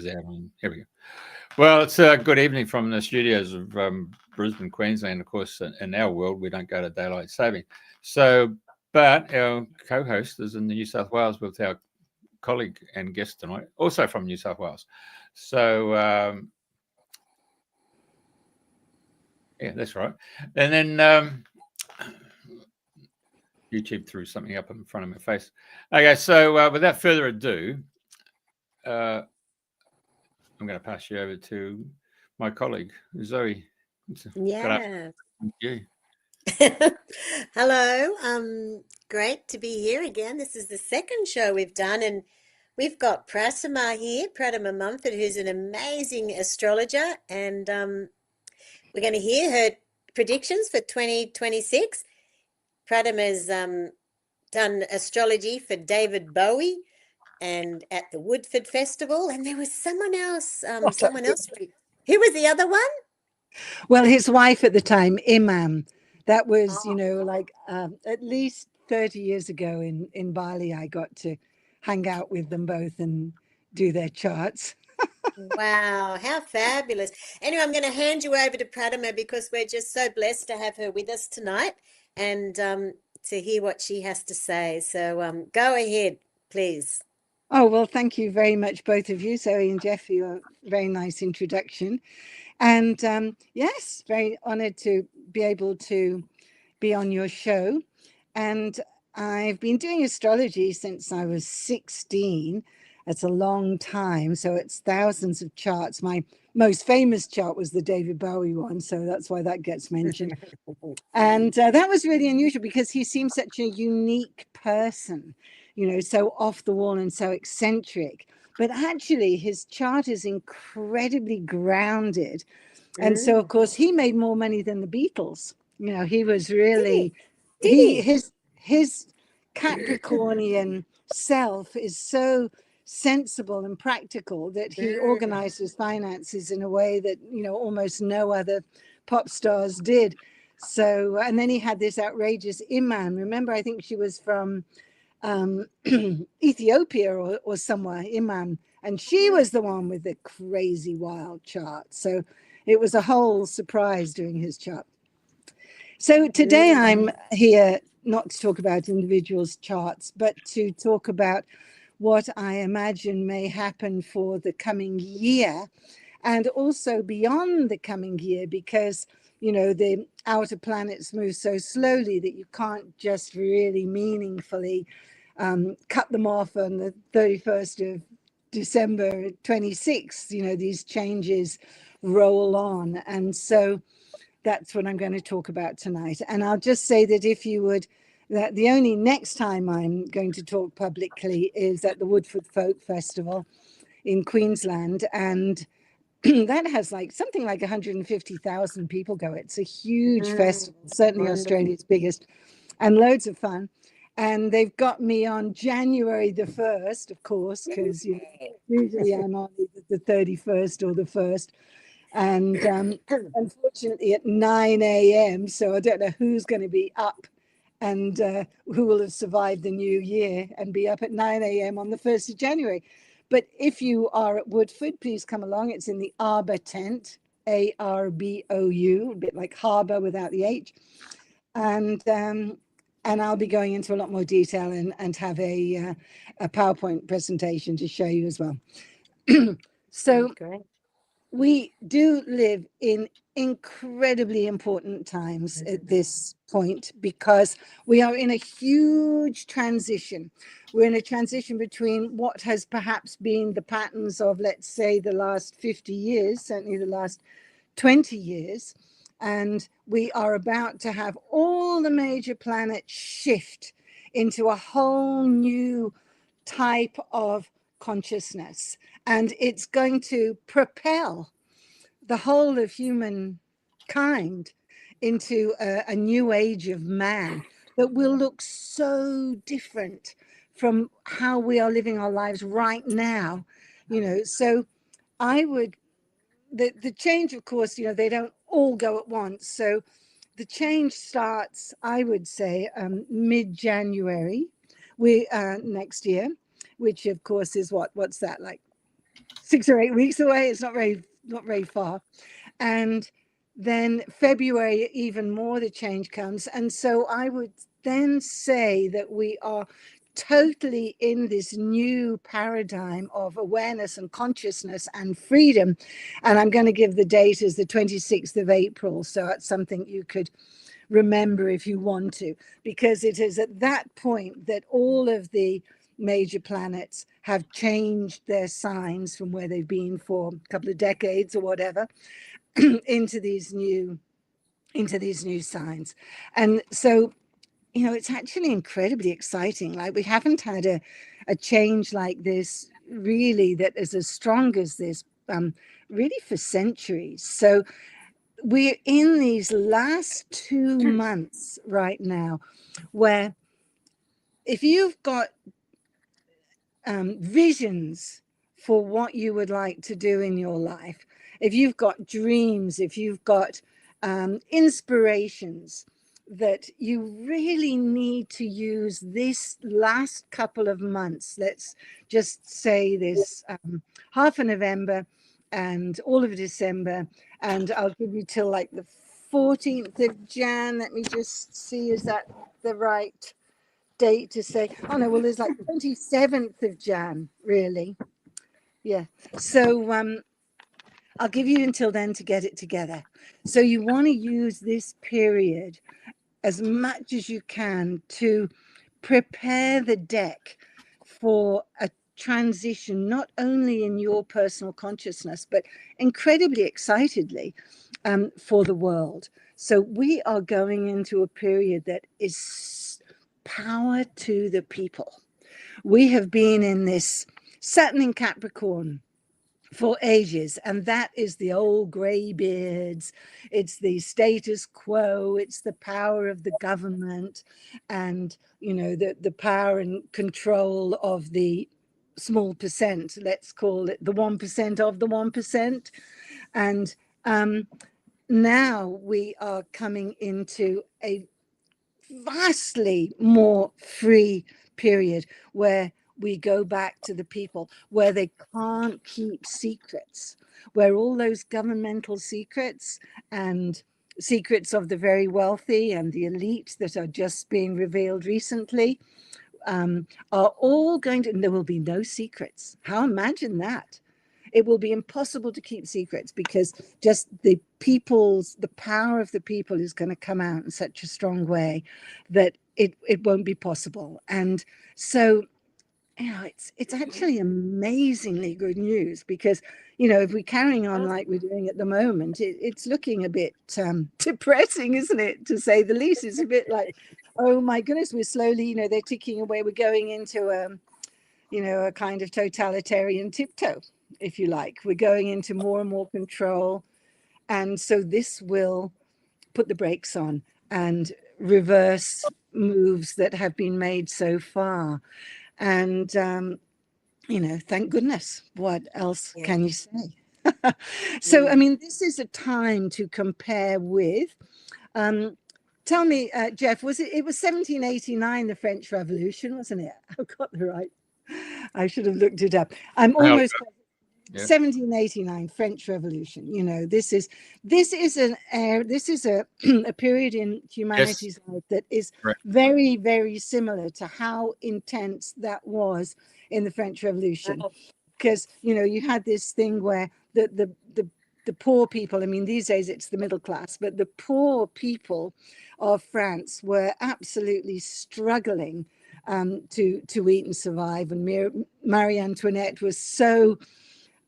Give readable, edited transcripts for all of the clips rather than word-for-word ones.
goes out on. Here we go. Well, it's a good evening from the studios of Brisbane, Queensland. Of course, in our world, we don't go to daylight saving. So, but our co-host is in the New South Wales with our colleague and guest tonight, also from New South Wales. So, yeah, that's right. And then YouTube threw something up in front of my face. Okay, so without further ado, I'm going to pass you over to my colleague, Zoe. Yeah. You. Hello. Great to be here again. This is the second show we've done, and we've got Pratima here, Pratima Mumford, who's an amazing astrologer, and we're going to hear her predictions for 2026. Pratima's done astrology for David Bowie and at the Woodford Festival, and there was someone else. Who was the other one? Well, his wife at the time, Iman. That was, like at least 30 years ago in Bali. I got to hang out with them both and do their charts. Wow, how fabulous. Anyway, I'm going to hand you over to Pratima because we're just so blessed to have her with us tonight and to hear what she has to say. So go ahead, please. Oh, well, thank you very much, both of you, Zoe and Jeff, for your very nice introduction. And yes, very honored to be able to be on your show. And I've been doing astrology since I was 16. That's a long time. So it's thousands of charts. My most famous chart was the David Bowie one. So that's why that gets mentioned. And that was really unusual because he seems such a unique person, so off the wall and so eccentric. But actually, his chart is incredibly grounded. And so, of course, he made more money than the Beatles. He was really, his Capricornian self is so sensible and practical that he organized his finances in a way that, almost no other pop stars did. So, and then he had this outrageous Iman. Remember, I think she was from Ethiopia or somewhere, Iman. And she was the one with the crazy wild chart. So it was a whole surprise doing his chart. So today I'm here not to talk about individuals' charts, but to talk about what I imagine may happen for the coming year and also beyond the coming year, because, the outer planets move so slowly that you can't just really meaningfully cut them off on the 31st of December 26th. These changes roll on. And so that's what I'm going to talk about tonight. And I'll just say that that the only next time I'm going to talk publicly is at the Woodford Folk Festival in Queensland. And that has something like 150,000 people go. It's a huge festival, certainly Australia's biggest, and loads of fun. And they've got me on January the 1st, of course, because usually I'm on the 31st or the 1st. And unfortunately at 9 a.m. So I don't know who's going to be up and who will have survived the new year and be up at 9 a.m. on the 1st of January. But if you are at Woodford, please come along. It's in the Arbor tent, ARBOU, a bit like harbour without the H. And I'll be going into a lot more detail and have a PowerPoint presentation to show you as well. So we do live in incredibly important times at this point because we are in a huge transition. We're in a transition between what has perhaps been the patterns of, let's say, the last 50 years, certainly the last 20 years. And we are about to have all the major planets shift into a whole new type of consciousness. And it's going to propel the whole of humankind into a new age of man that will look so different from how we are living our lives right now. So the change, of course, they don't all go at once. So the change starts, I would say, mid-January next year, which of course is what's that, like 6 or 8 weeks away. It's not very far. And then February, even more, the change comes. And so I would then say that we are totally in this new paradigm of awareness and consciousness and freedom. And I'm going to give the date as the 26th of April. So it's something you could remember if you want to, because it is at that point that all of the major planets have changed their signs from where they've been for a couple of decades or whatever into these new signs. And so, you know, it's actually incredibly exciting. Like, we haven't had a change like this really that is as strong as this really for centuries. So we're in these last 2 months right now where if you've got visions for what you would like to do in your life, if you've got dreams, if you've got inspirations, that you really need to use this last couple of months, let's just say this half of November and all of December, and I'll give you till like the 14th of Jan. Let me just see, is that the right date to say? Oh no, well, there's like 27th of Jan, really. Yeah. So I'll give you until then to get it together. So you want to use this period as much as you can to prepare the deck for a transition, not only in your personal consciousness, but incredibly excitedly for the world. So we are going into a period that is power to the people. We have been in this Saturn in Capricorn for ages, and that is the old grey beards, it's the status quo, it's the power of the government, and you know, the power and control of the small percent, let's call it the 1% of the 1%. And now we are coming into a vastly more free period where we go back to the people, where they can't keep secrets, where all those governmental secrets and secrets of the very wealthy and the elite that are just being revealed recently are all going to, and there will be no secrets. How imagine that? It will be impossible to keep secrets because just the power of the people is going to come out in such a strong way that it won't be possible. And so, you know, it's actually amazingly good news because, you know, if we're carrying on like we're doing at the moment, it's looking a bit depressing, isn't it, to say the least. It's a bit like, oh my goodness, we're slowly, you know, they're ticking away. We're going into you know, a kind of totalitarian tiptoe, if you like. We're going into more and more control. And so this will put the brakes on and reverse moves that have been made so far. And, you know, thank goodness. What else can you say? So, I mean, this is a time to compare with. Tell me, Jeff, it was 1789, the French Revolution, wasn't it? I've got the right. I should have looked it up. I'm almost 1789 French Revolution. You know, this is a period in humanity's life that is very, very similar to how intense that was in the French Revolution, because you know, you had this thing where the poor people, I mean, these days it's the middle class, but the poor people of France were absolutely struggling to eat and survive. And Marie Antoinette was so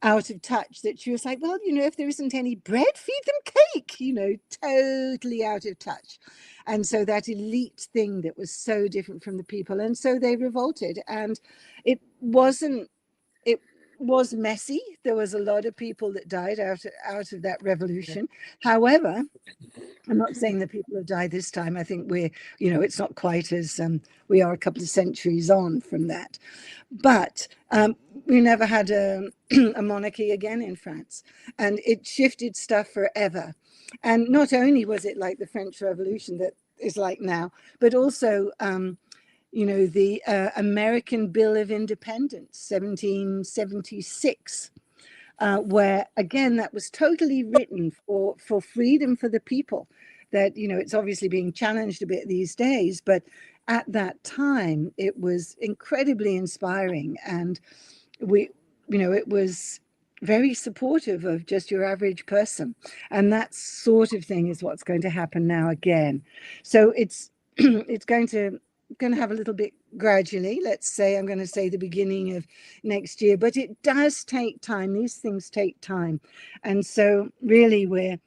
out of touch that she was like, well, you know, if there isn't any bread, feed them cake, you know, totally out of touch. And so that elite thing that was so different from the people. And so they revolted, and it was messy. There was a lot of people that died out of that revolution. However, I'm not saying that people have died this time. I think we're, you know, it's not quite as, we are a couple of centuries on from that. But we never had a monarchy again in France, and it shifted stuff forever. And not only was it like the French Revolution that is like now, but also, you know, the American Bill of Independence, 1776. where, again, that was totally written for freedom for the people. That, you know, it's obviously being challenged a bit these days, but at that time, it was incredibly inspiring. And we, you know, it was very supportive of just your average person. And that sort of thing is what's going to happen now again. So it's it's going to have a little bit gradually. Let's say, I'm going to say the beginning of next year, but it does take time. These things take time. And so really we're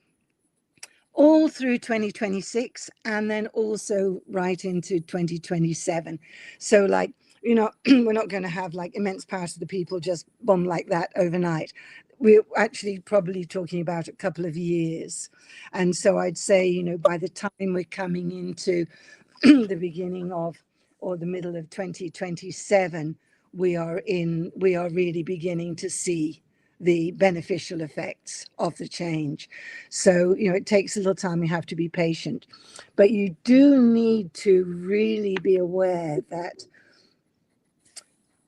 all through 2026 and then also right into 2027. So like, you know, we're not going to have like immense powers of the people just bomb like that overnight. We're actually probably talking about a couple of years. And so I'd say, you know, by the time we're coming into the beginning of or the middle of 2027, we are really beginning to see the beneficial effects of the change. So, you know, it takes a little time. You have to be patient, but you do need to really be aware that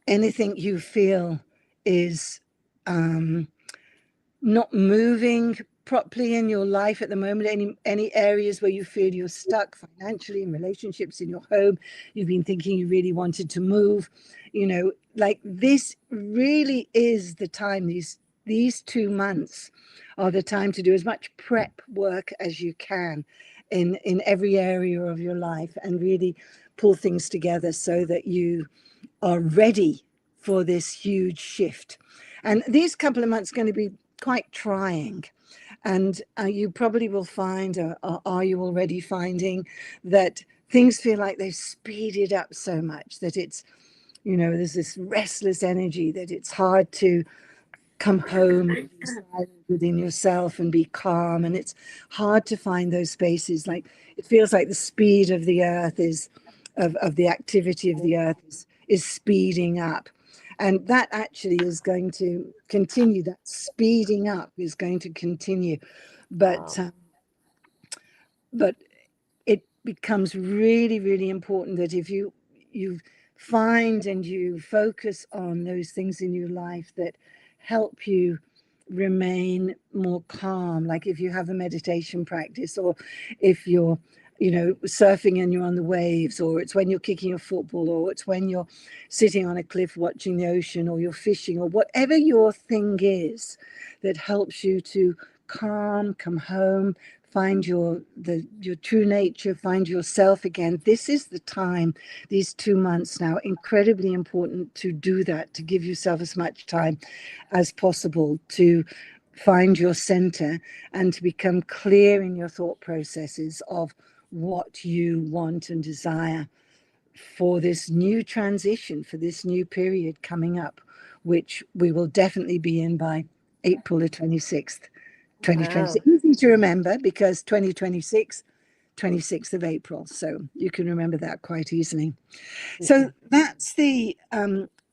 anything you feel is not moving properly in your life at the moment, any areas where you feel you're stuck financially, in relationships, in your home, you've been thinking you really wanted to move, you know, like this really is the time. These 2 months are the time to do as much prep work as you can in every area of your life and really pull things together so that you are ready for this huge shift. And these couple of months are going to be quite trying. And you probably will find, or are you already finding, that things feel like they've speeded up so much that it's, you know, there's this restless energy that it's hard to come home within yourself and be calm. And it's hard to find those spaces. Like it feels like the speed of the earth is, of the activity of the earth is speeding up. And that actually is going to continue. That speeding up is going to continue. But it becomes really, really important that if you find and you focus on those things in your life that help you remain more calm, like if you have a meditation practice, or if you're, you know, surfing and you're on the waves, or it's when you're kicking a football, or it's when you're sitting on a cliff watching the ocean, or you're fishing, or whatever your thing is that helps you to come home, find your true nature, find yourself again. This is the time, these 2 months now, incredibly important to do that, to give yourself as much time as possible to find your center and to become clear in your thought processes of what you want and desire for this new transition, for this new period coming up, which we will definitely be in by April the 26th. 2026. Wow. Easy to remember because 2026, 26th of April. So you can remember that quite easily. So that's the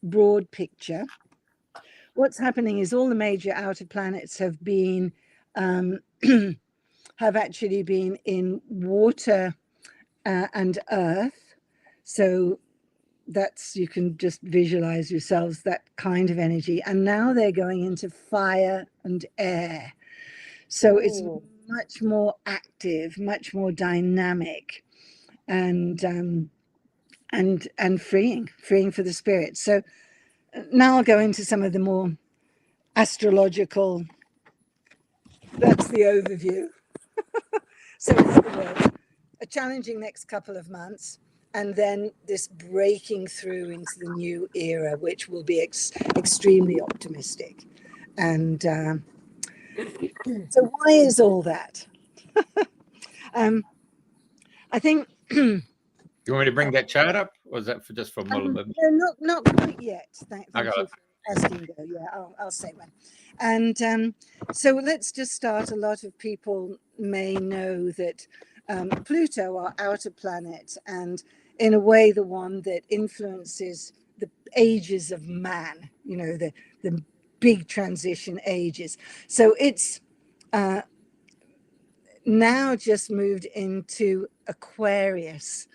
broad picture. What's happening is all the major outer planets have been, have actually been in water and earth. So that's, you can just visualize yourselves that kind of energy. And now they're going into fire and air. So it's much more active, much more dynamic, and freeing for the spirit. So now I'll go into some of the more astrological. That's the overview. So in other words, a challenging next couple of months, and then this breaking through into the new era, which will be extremely optimistic. And so why is all that? I think. You want me to bring that chart up, or is that for just for no, not quite yet. Thank you for asking, though. Yeah, I'll say when. And so let's just start. A lot of people may know that Pluto, our outer planet, and in a way the one that influences the ages of man, you know, the big transition ages. So it's now just moved into Aquarius.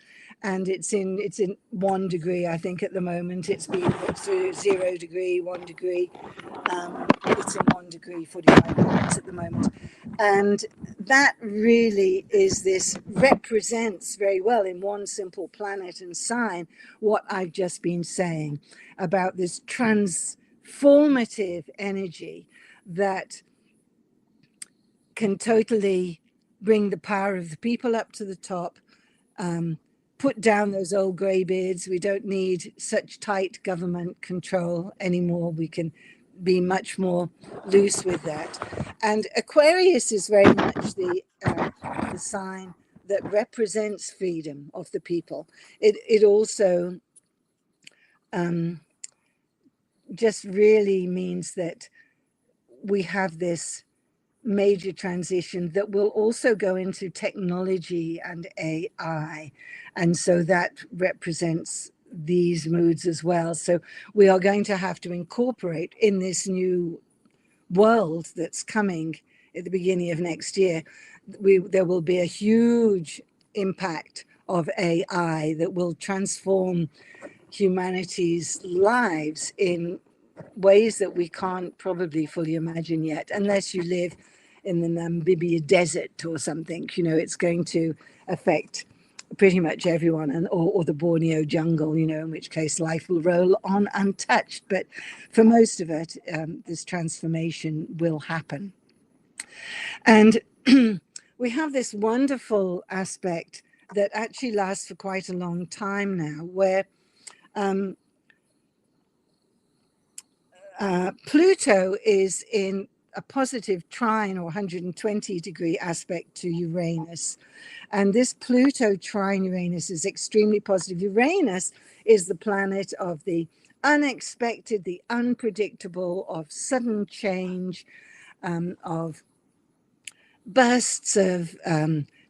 and it's in 1 degree, I think, at the moment. It's been put through 0 degree, 1 degree. It's in 1 degree 45 minutes at the moment, and that really represents very well in one simple planet and sign what I've just been saying about this transformative energy that can totally bring the power of the people up to the top, put down those old greybeards. We don't need such tight government control anymore. We can be much more loose with that. And Aquarius is very much the sign that represents freedom of the people. It also just really means that we have this major transition that will also go into technology and AI. And so that represents these moods as well. So we are going to have to incorporate in this new world that's coming at the beginning of next year. There will be a huge impact of AI that will transform humanity's lives in ways that we can't probably fully imagine yet, unless you live in the Namibia desert or something. You know, it's going to affect pretty much everyone, or the Borneo jungle, you know, in which case life will roll on untouched. But for most of it, this transformation will happen. And we have this wonderful aspect that actually lasts for quite a long time now, where Pluto is in a positive trine or 120 degree aspect to Uranus. And this Pluto trine Uranus is extremely positive. Uranus is the planet of the unexpected, the unpredictable, of sudden change, of bursts of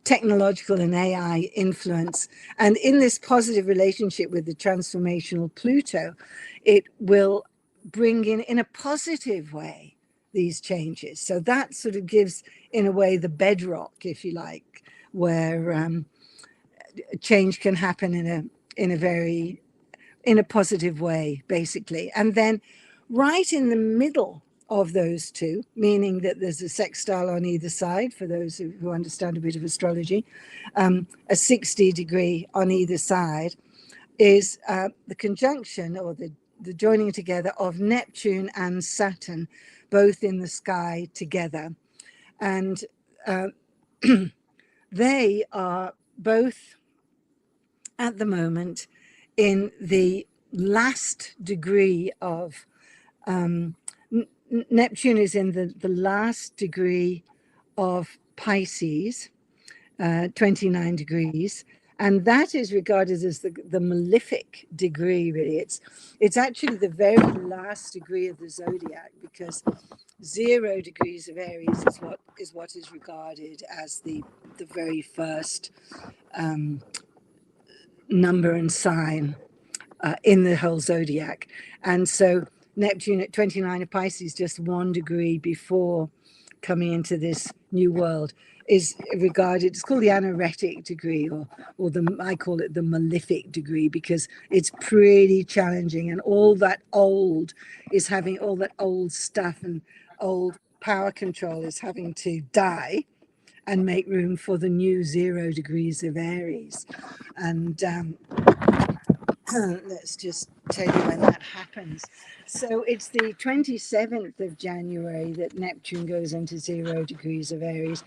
technological and AI influence. And in this positive relationship with the transformational Pluto, it will bring in a positive way these changes. So that sort of gives, in a way, the bedrock, if you like, where change can happen in a positive way, basically. And then right in the middle of those two, meaning that there's a sextile on either side, for those who understand a bit of astrology, a 60 degree on either side, is the conjunction or the joining together of Neptune and Saturn, both in the sky together. And they are both at the moment in the last degree of Neptune is in the last degree of Pisces, 29 degrees, and that is regarded as the malefic degree. Really, it's actually the very last degree of the zodiac, because 0 degrees of Aries is what is regarded as the very first number and sign in the whole zodiac. And so Neptune at 29 of Pisces, just 1 degree before coming into this new world, is regarded, it's called the anoretic degree, or I call it the malefic degree, because it's pretty challenging, and all that old stuff and old power control is having to die and make room for the new 0 degrees of Aries. And let's just tell you when that happens. So it's the 27th of January that Neptune goes into 0 degrees of Aries.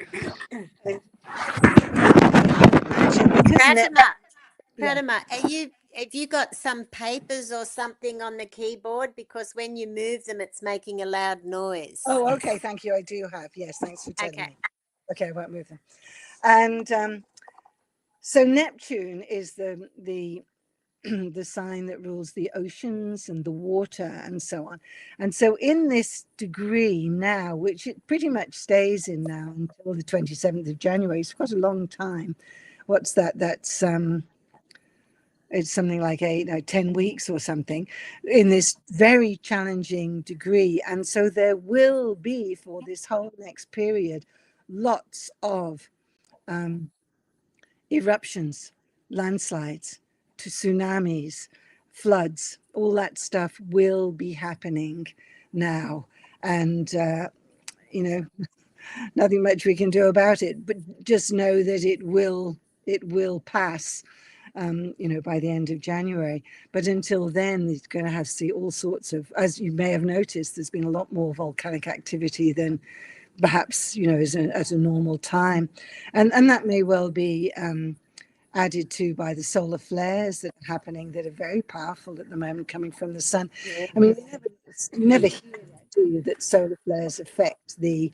Pratima, have you got some papers or something on the keyboard? Because when you move them, it's making a loud noise. Oh, okay. Thank you. I do have. Yes, thanks for telling me. Okay, I won't move them. And so Neptune is the the sign that rules the oceans and the water and so on. And so in this degree now, which it pretty much stays in now until the 27th of January, it's quite a long time. What's that? That's it's something like 10 weeks or something, in this very challenging degree. And so there will be, for this whole next period, lots of eruptions landslides to tsunamis, floods, all that stuff will be happening now. And, you know, nothing much we can do about it, but just know that it will pass, you know, by the end of January. But until then, it's going to have to see all sorts of, as you may have noticed, there's been a lot more volcanic activity than perhaps, you know, as a normal time. And that may well be added to by the solar flares that are happening, that are very powerful at the moment, coming from the sun. I mean, you never hear that, do you, that solar flares affect the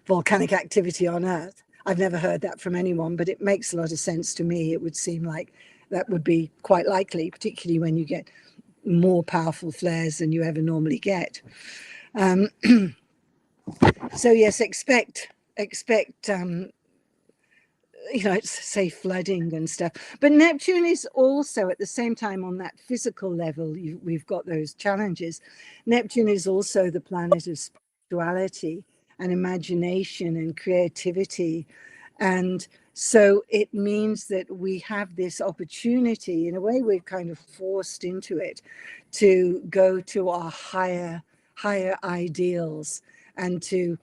volcanic activity on Earth. I've never heard that from anyone, but it makes a lot of sense to me. It would seem like that would be quite likely, particularly when you get more powerful flares than you ever normally get. So yes, expect you know, say flooding and stuff. But Neptune is also, at the same time, on that physical level, we've got those challenges. Neptune is also the planet of spirituality and imagination and creativity. And so it means that we have this opportunity, in a way we're kind of forced into it, to go to our higher ideals and to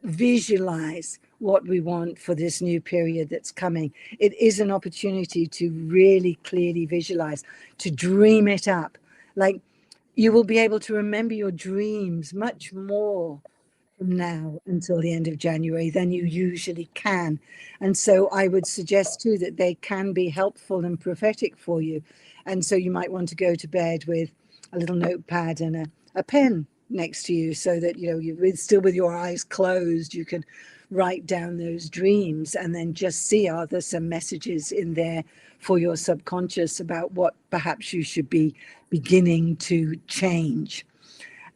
visualize what we want for this new period that's coming. It is an opportunity to really clearly visualize, to dream it up. Like, you will be able to remember your dreams much more from now until the end of January than you usually can. And so I would suggest too that they can be helpful and prophetic for you. And so you might want to go to bed with a little notepad and a pen next to you, so that, you know, you still with your eyes closed, you can write down those dreams and then just see, are there some messages in there for your subconscious about what perhaps you should be beginning to change.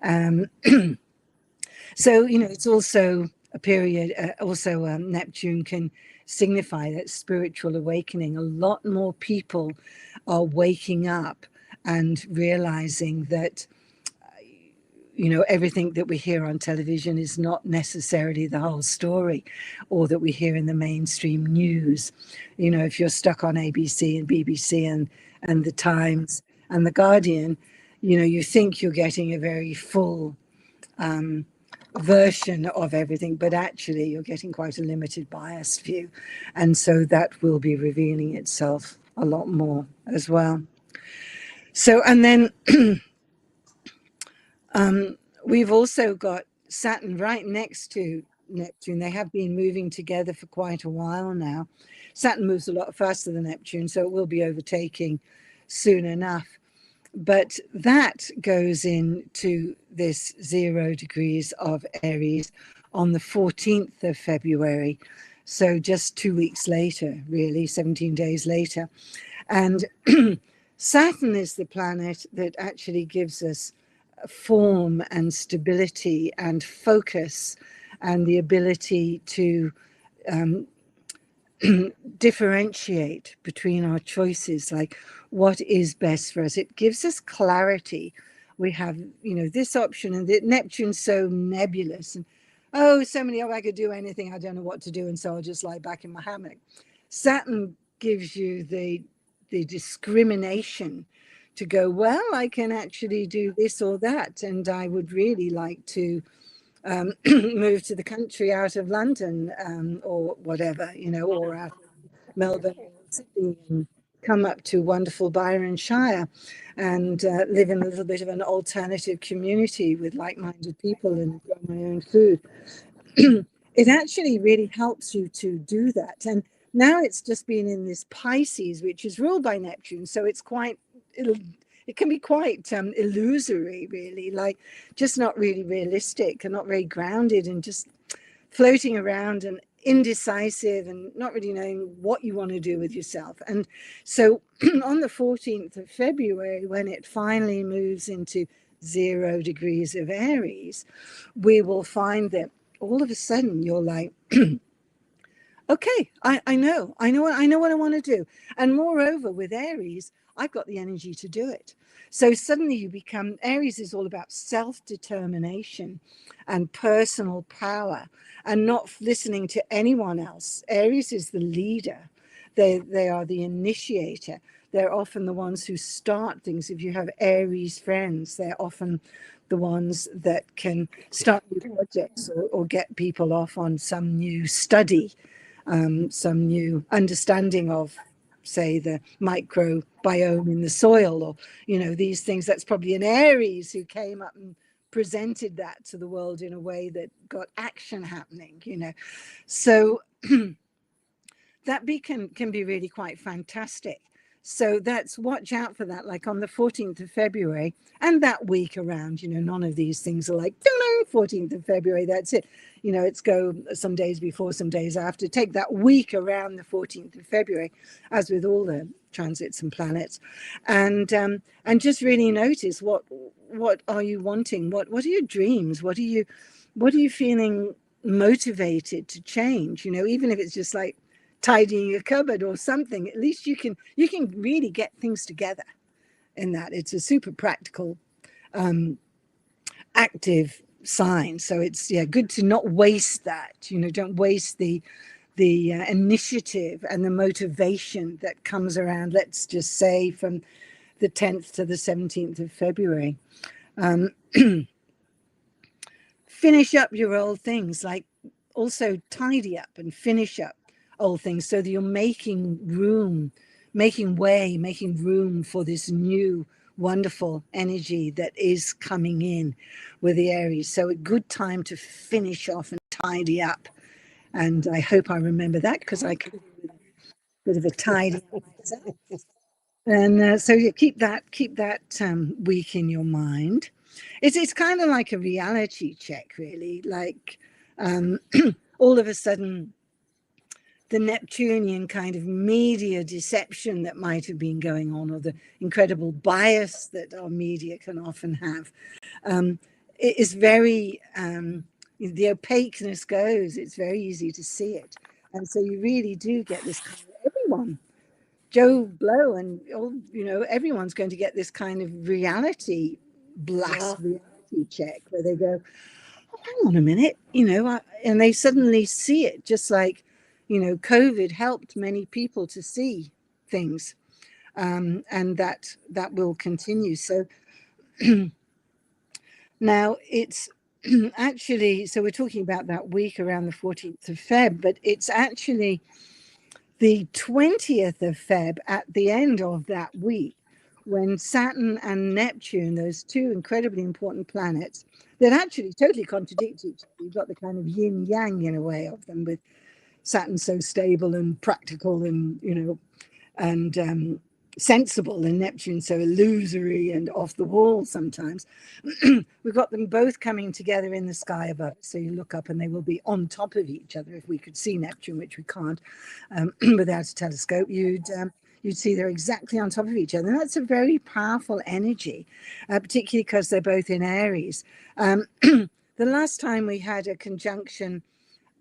So, you know, it's also a period, Neptune can signify that spiritual awakening. A lot more people are waking up and realizing that, you know, everything that we hear on television is not necessarily the whole story, or that we hear in the mainstream news. You know, if you're stuck on ABC and BBC and the Times and the Guardian, you know, you think you're getting a very full version of everything, but actually you're getting quite a limited, biased view. And so that will be revealing itself a lot more as well. So, and then we've also got Saturn right next to Neptune. They have been moving together for quite a while now. Saturn moves a lot faster than Neptune, so it will be overtaking soon enough. But that goes into this 0 degrees of Aries on the 14th of February. So just 2 weeks later, really, 17 days later. And Saturn is the planet that actually gives us form and stability and focus and the ability to differentiate between our choices, like what is best for us. It gives us clarity. We have, you know, this option, and Neptune's so nebulous, and so many, I could do anything, I don't know what to do, and so I'll just lie back in my hammock. Saturn gives you the discrimination to go, well, I can actually do this or that, and I would really like to move to the country out of London, or whatever, you know, or out of Melbourne or Sydney, and come up to wonderful Byron Shire and live in a little bit of an alternative community with like-minded people and grow my own food. It actually really helps you to do that. And now it's just been in this Pisces, which is ruled by Neptune, so it's quite, it can be quite illusory, really, like just not really realistic and not very grounded, and just floating around and indecisive and not really knowing what you want to do with yourself. And so on the 14th of February, when it finally moves into 0 degrees of Aries, we will find that all of a sudden you're like, okay, I know what I want to do. And moreover, with Aries, I've got the energy to do it. So suddenly you become, Aries is all about self-determination and personal power and not listening to anyone else. Aries is the leader, They are the initiator. They're often the ones who start things. If you have Aries friends, they're often the ones that can start new projects or get people off on some new study, some new understanding of, say, the microbiome in the soil, or, you know, these things. That's probably an Aries who came up and presented that to the world in a way that got action happening, you know. So that can be really quite fantastic. So that's, watch out for that, like on the 14th of February and that week around, you know, none of these things are like, 14th of February, that's it. You know, it's go some days before, some days after. Take that week around the 14th of February, as with all the transits and planets, and just really notice what are you wanting? What are your dreams? What are you feeling motivated to change? You know, even if it's just like tidying a cupboard or something, at least you can really get things together in that. It's a super practical, active sign. So it's, yeah, good to not waste that. You know, don't waste the initiative and the motivation that comes around, let's just say, from the 10th to the 17th of February. Finish up your old things, like also tidy up and finish up old things, so that you're making room, making way, making room for this new wonderful energy that is coming in with the Aries. So a good time to finish off and tidy up. And I hope I remember that, because I could do a bit of a tidy up myself. And so you keep that week in your mind. It's kind of like a reality check, really. Like all of a sudden, the Neptunian kind of media deception that might have been going on, or the incredible bias that our media can often have, it is very, the opaqueness goes, it's very easy to see it. And so you really do get this kind of, everyone, Joe Blow and all, you know, everyone's going to get this kind of reality blast, reality check, where they go, oh, hang on a minute, you know, and they suddenly see it, just like, you know, COVID helped many people to see things, and that will continue. So now it's actually, so we're talking about that week around the 14th of Feb, but it's actually the 20th of Feb, at the end of that week, when Saturn and Neptune, those two incredibly important planets that actually totally contradict each other. You've got the kind of yin yang in a way of them, with Saturn so stable and practical and, you know, and sensible, and Neptune so illusory and off the wall sometimes. We've got them both coming together in the sky above. So you look up and they will be on top of each other. If we could see Neptune, which we can't without a telescope, you'd see they're exactly on top of each other. And that's a very powerful energy, particularly because they're both in Aries. The last time we had a conjunction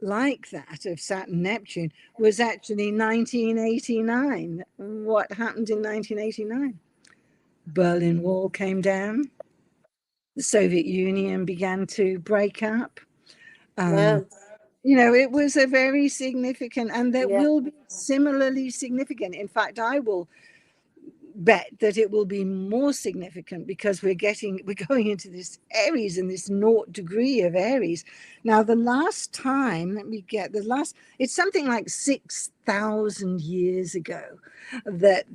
like that of Saturn-Neptune was actually 1989. What happened in 1989? Berlin Wall came down. The Soviet Union began to break up. Wow. You know, it was a very significant, and that will be similarly significant. In fact, I will bet that it will be more significant, because we're going into this Aries and this 0 degree of Aries. Now, the last time, it's something like 6,000 years ago that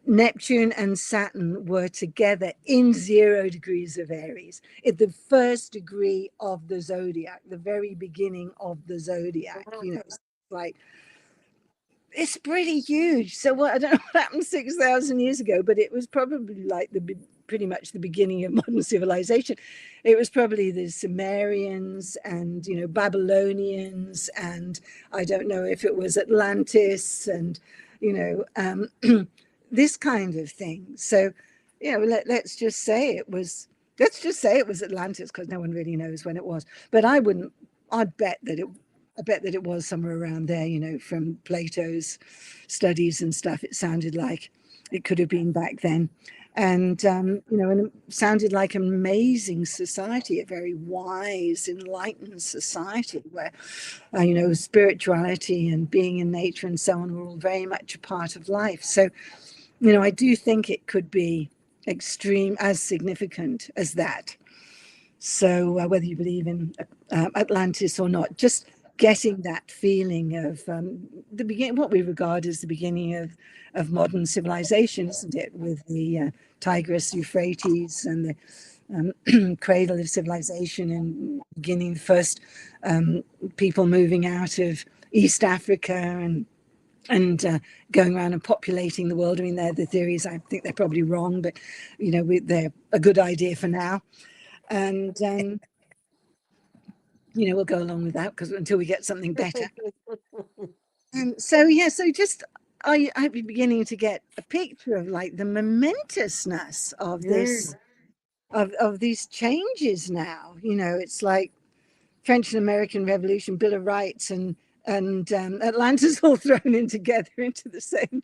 Neptune and Saturn were together in 0 degrees of Aries, at the first degree of the zodiac, the very beginning of the zodiac. You know, it's like, it's pretty huge. So what, I don't know what happened 6,000 years ago, but it was probably like pretty much the beginning of modern civilization. It was probably the Sumerians and, you know, Babylonians, and I don't know if it was Atlantis, and, you know, this kind of thing. So, you know, let's just say it was Atlantis, because no one really knows when it was. But I'd bet that it was somewhere around there, you know, from Plato's studies and stuff. It sounded like it could have been back then. and and it sounded like an amazing society, a very wise, enlightened society where spirituality and being in nature and so on were all very much a part of life. So I do think it could be extreme, as significant as that. So whether you believe in Atlantis or not, just getting that feeling of the beginning, what we regard as the beginning of modern civilization, isn't it? With the Tigris, Euphrates, and the cradle of civilization, and beginning the first people moving out of East Africa and going around and populating the world. I mean, they're the theories. I think they're probably wrong, but they're a good idea for now. And we'll go along with that because until we get something better. And so just I'd be beginning to get a picture of like the momentousness of this of these changes now. It's like French and American Revolution, Bill of Rights, and Atlantis all thrown in together into the same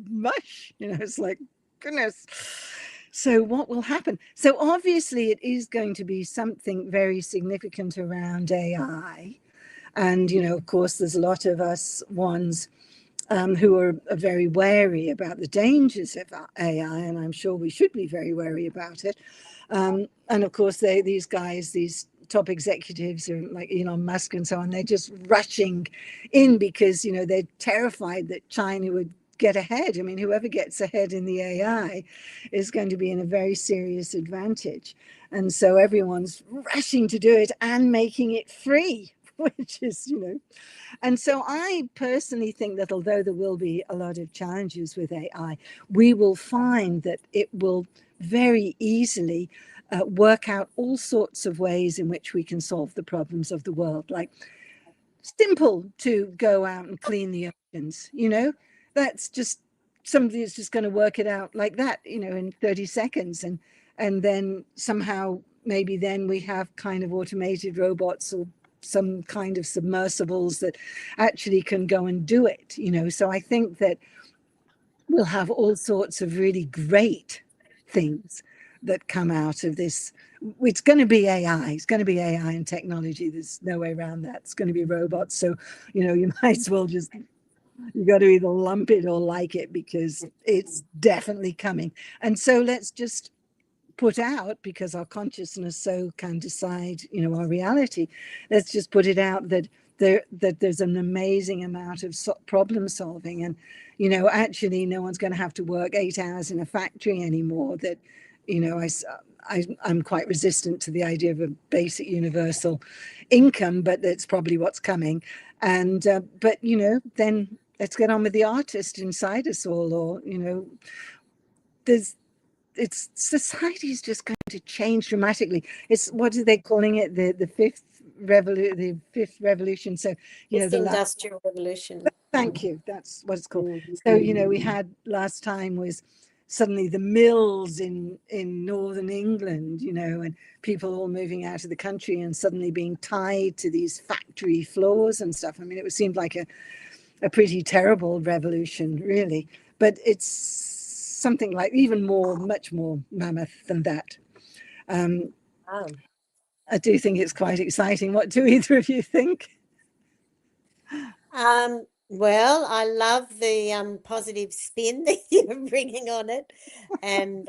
mush. It's like, goodness. So what will happen? So obviously it is going to be something very significant around AI. And, of course, there's a lot of us ones who are very wary about the dangers of AI, and I'm sure we should be very wary about it. And of course, these guys, these top executives like Elon Musk and so on, they're just rushing in because, they're terrified that China would get ahead. I mean, whoever gets ahead in the AI is going to be in a very serious advantage. And so everyone's rushing to do it and making it free, which is, And so I personally think that although there will be a lot of challenges with AI, we will find that it will very easily work out all sorts of ways in which we can solve the problems of the world. Like simple to go out and clean the oceans, that's just somebody is just going to work it out like that, in 30 seconds. And then somehow maybe then we have kind of automated robots or some kind of submersibles that actually can go and do it, So I think that we'll have all sorts of really great things that come out of this. It's going to be AI. It's going to be AI and technology. There's no way around that. It's going to be robots. So, you might as well you got to either lump it or like it because it's definitely coming. And so let's just put out, because our consciousness so can decide, our reality. Let's just put it out that there's an amazing amount of problem solving, and actually no one's going to have to work 8 hours in a factory anymore. That I'm quite resistant to the idea of a basic universal income, but that's probably what's coming. And but then let's get on with the artist inside us all, or society is just going to change dramatically. It's, what are they calling it, the fifth revolution. So the industrial revolution. Thank you, that's what it's called. So we had last time was suddenly the mills in northern England, and people all moving out of the country and suddenly being tied to these factory floors and stuff. I mean, it seemed like a pretty terrible revolution, really, but it's something like even much more mammoth than that. I do think it's quite exciting. What do either of you think? Well, I love the positive spin that you're bringing on it. And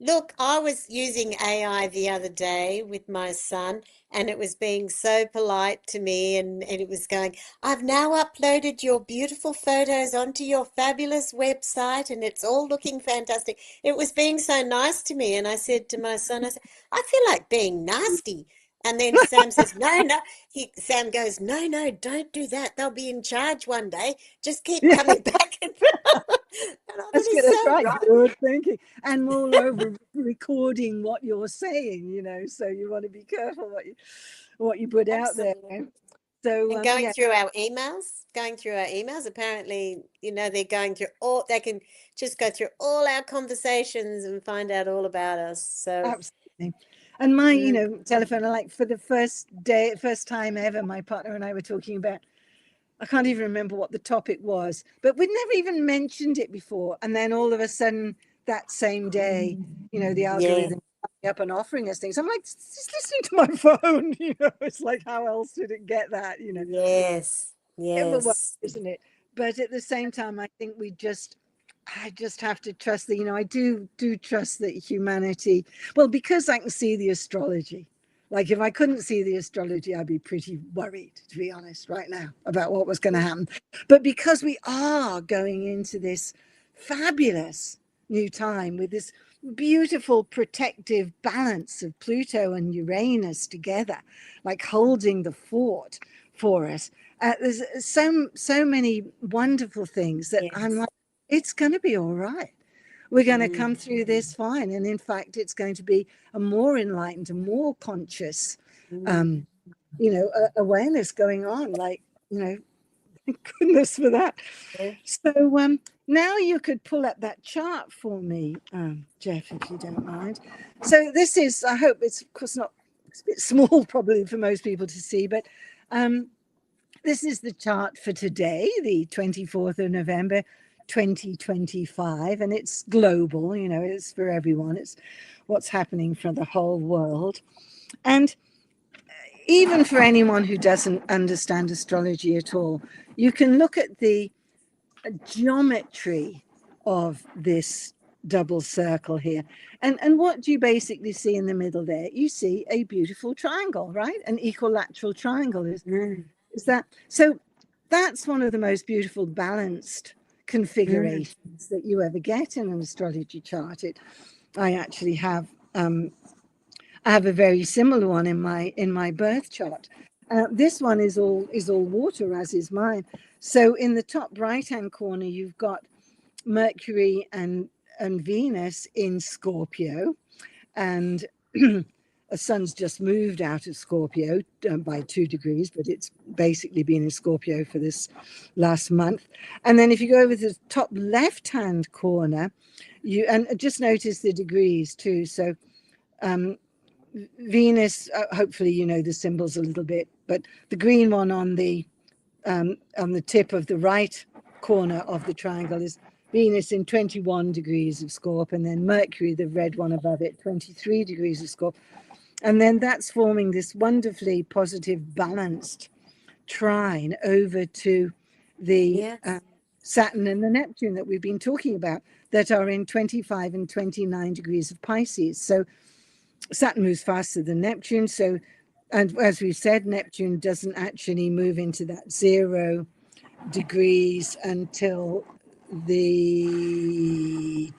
look, I was using AI the other day with my son, and it was being so polite to me, and it was going, I've now uploaded your beautiful photos onto your fabulous website, and it's all looking fantastic. It was being so nice to me, and I said to my son, I feel like being nasty. And then Sam says, no. Sam goes, no, don't do that. They'll be in charge one day. Just keep coming back. That's good. That's right. Good thinking. And moreover, recording what you're saying, so you want to be careful what you put out there. So and going through our emails, apparently, they're going through they can just go through all our conversations and find out all about us. So absolutely. And my, telephone, like for the first time ever, my partner and I were talking about, I can't even remember what the topic was, but we'd never even mentioned it before. And then all of a sudden that same day, you know, the Yeah. algorithm coming up and offering us things. I'm like, just listening to my phone, you know, it's like, how else did it get that, you know? Yes. Everyone, Yes. isn't it? But at the same time, I think I just have to trust that, you know, I do trust that humanity, well, because I can see the astrology. Like if I couldn't see the astrology, I'd be pretty worried, to be honest, right now about what was going to happen. But because we are going into this fabulous new time with this beautiful protective balance of Pluto and Uranus together, like holding the fort for us. There's so many wonderful things that I'm like, it's going to be all right. We're going to come through this fine. And in fact, it's going to be a more enlightened, a more conscious, you know, awareness going on. Like, you know, thank goodness for that. So now you could pull up that chart for me, Jeff, if you don't mind. So this is, I hope it's, of course, not, it's a bit small probably for most people to see, but this is the chart for today, the 24th of November, 2025, and it's global, you know, it's for everyone. It's what's happening for the whole world. And even for anyone who doesn't understand astrology at all, you can look at the geometry of this double circle here. And what do you basically see in the middle there? You see a beautiful triangle, right? An equilateral triangle is that. So that's one of the most beautiful balanced configurations that you ever get in an astrology chart. I actually have I have a very similar one in my birth chart. This one is all water, as is mine. So in the top right hand corner, you've got Mercury and Venus in Scorpio, and the sun's just moved out of Scorpio by 2 degrees, but it's basically been in Scorpio for this last month. And then if you go over to the top left hand corner, and just notice the degrees too. So Venus, hopefully you know the symbols a little bit, but the green one on the tip of the right corner of the triangle is Venus in 21 degrees of Scorp, and then Mercury, the red one above it, 23 degrees of Scorp. And then that's forming this wonderfully positive, balanced trine over to the Saturn and the Neptune that we've been talking about, that are in 25 and 29 degrees of Pisces. So Saturn moves faster than Neptune. So, and as we've said, Neptune doesn't actually move into that 0 degrees until the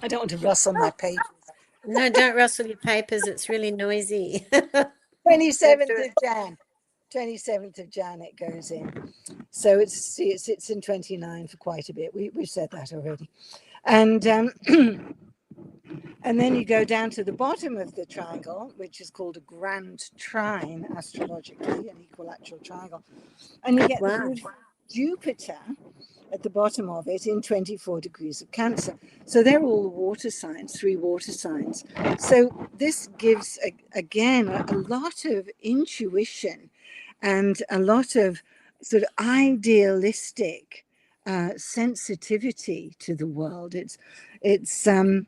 I don't want to rustle my paper. No, don't rustle your papers. It's really noisy. 27th of Jan. 27th of Jan it goes in. So it sits in 29 for quite a bit. We've said that already. And and then you go down to the bottom of the triangle, which is called a grand trine astrologically, an equilateral triangle. And you get the beautiful Jupiter at the bottom of it in 24 degrees of Cancer. So they're all water signs, 3 water signs. So this gives, again, a lot of intuition and a lot of sort of idealistic sensitivity to the world. It's a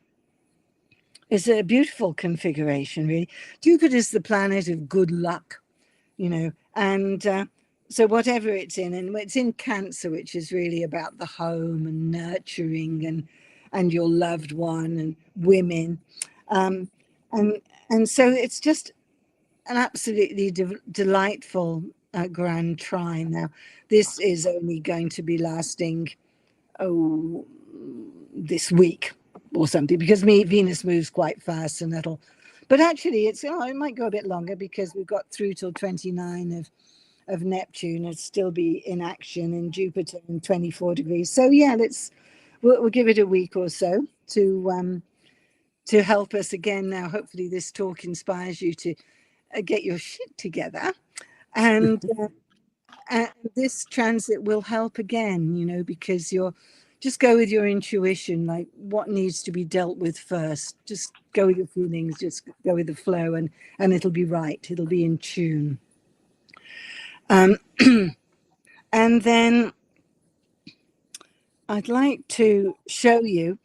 beautiful configuration, really. Jupiter is the planet of good luck, you know, and so whatever it's in, and it's in Cancer, which is really about the home and nurturing and your loved one and women, and so it's just an absolutely delightful grand trine. Now, this is only going to be lasting this week or something, because Venus moves quite fast, and but actually it might go a bit longer, because we've got through till 29 of Neptune and still be in action in Jupiter in 24 degrees. So yeah, we'll give it a week or so to help us again. Now, hopefully this talk inspires you to get your shit together, and this transit will help again, you know, because just go with your intuition, like what needs to be dealt with first. Just go with your feelings, just go with the flow, and it'll be right. It'll be in tune. And then I'd like to show you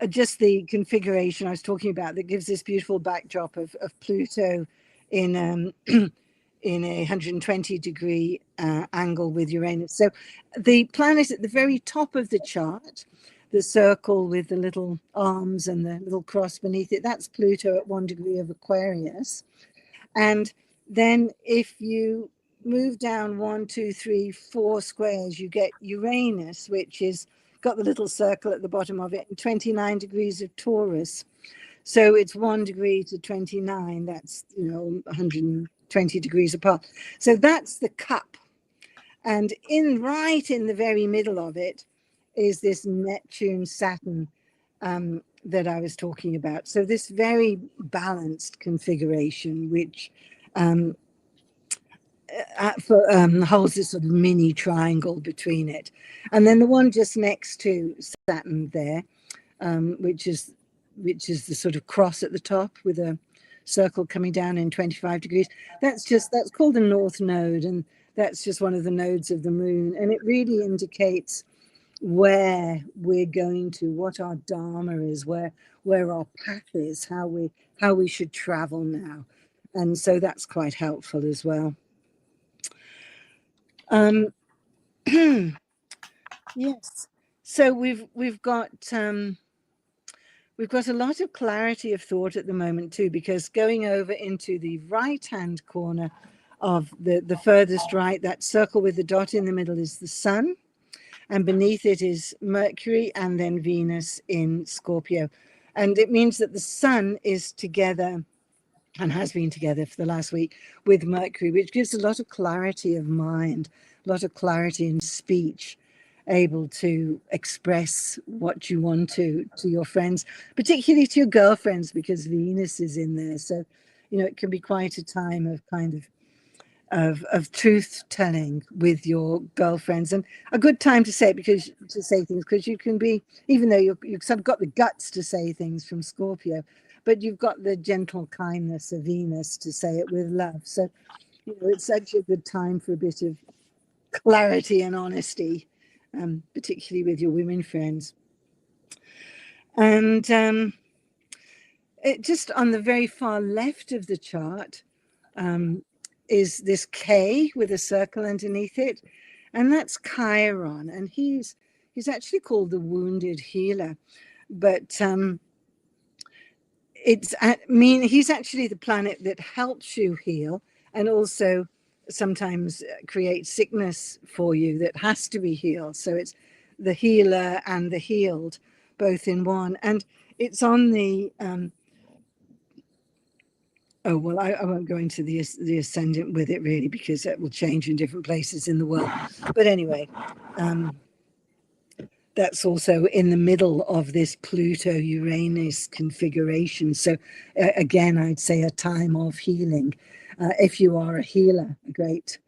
just the configuration I was talking about that gives this beautiful backdrop of Pluto in in a 120-degree angle with Uranus. So the planet at the very top of the chart, the circle with the little arms and the little cross beneath it, that's Pluto at 1 degree of Aquarius. And then if you move down 1, 2, 3, 4 squares, you get Uranus, which is got the little circle at the bottom of it, and 29 degrees of Taurus. So it's 1 degree to 29. That's, 120 degrees apart. So that's the cup. And right in the very middle of it is this Neptune Saturn that I was talking about. So this very balanced configuration, which holds this sort of mini triangle between it. And then the one just next to Saturn there, which is the sort of cross at the top with a circle coming down in 25 degrees. That's called the North Node, and that's just one of the nodes of the moon. And it really indicates where we're going to, what our dharma is, where our path is, how we should travel now. And so that's quite helpful as well. Yes. So we've got a lot of clarity of thought at the moment too, because going over into the right-hand corner of the furthest right, that circle with the dot in the middle is the sun, and beneath it is Mercury and then Venus in Scorpio. And it means that the sun is together and has been together for the last week with Mercury, which gives a lot of clarity of mind, a lot of clarity in speech, able to express what you want to your friends, particularly to your girlfriends, because Venus is in there. So, it can be quite a time of kind of truth telling with your girlfriends, and a good time to say things because you can be, even though you've sort of got the guts to say things from Scorpio, but you've got the gentle kindness of Venus to say it with love. So, it's such a good time for a bit of clarity and honesty, particularly with your women friends. And just on the very far left of the chart is this K with a circle underneath it, and that's Chiron, and he's actually called the wounded healer, but he's actually the planet that helps you heal, and also sometimes creates sickness for you that has to be healed. So it's the healer and the healed both in one, and it's on the I won't go into the ascendant with it really, because it will change in different places in the world. But anyway, that's also in the middle of this Pluto-Uranus configuration. So again, I'd say a time of healing. If you are a healer, a great